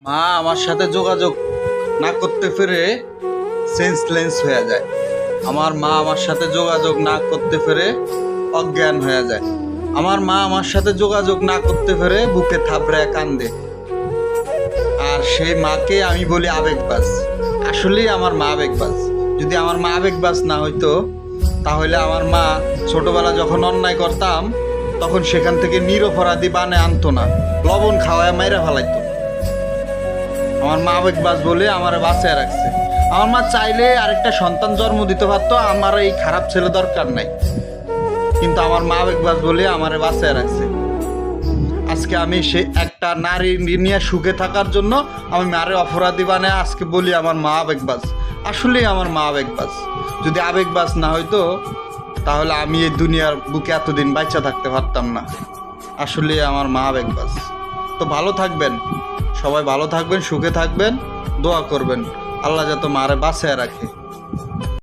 মা আমার সাথে যোগাযোগ না করতে পেরে সেন্সলেস হয়ে যায়। আমার মা আমার সাথে যোগাযোগ না করতে পেরে অজ্ঞান হয়ে যায়। আমার মা আমার সাথে যোগাযোগ না করতে পেরে বুকে থাবড়ায় কান্দে। আর সেই মাকে আমি বলি আবেগবাজ। আসলেই আমার মা আবেগবাজ। যদি আমার মা আবেগবাজ না হইতো তাহলে আমার মা ছোটবেলা যখন অন্যায় করতাম তখন সেখান থেকে নিরপরাধী বানে আনতো না, লবণ খাওয়ায় মাইরা ফেলাইতো। আমার মা আবেগবাজ বলে আমার বাঁচায় রাখছে। আমার মা চাইলে আরেকটা সন্তান জন্ম দিতে পারতো, আমার এই খারাপ ছেলে দরকার নাই, কিন্তু আমার মা আবেগবাজ বলে আমার বাঁচায় রাখছে। আজকে আমি সে একটা নারী নিয়ে সুখে থাকার জন্য আমি মারে অপরাধী বানায় আজকে বলি আমার মা আবেগবাজ। আসলেই আমার মা আবেগবাজ। যদি আবেগবাজ না হইতো তাহলে আমি এই দুনিয়ার বুকে এতদিন বাচ্চা থাকতে পারতাম না। আসলে আমার মা আবেগবাজ। তো ভালো থাকবেন, সবাই ভালো থাকবেন, সুখে থাকবেন, দোয়া করবেন আল্লাহ যাতে মারে বাঁচায় রাখে।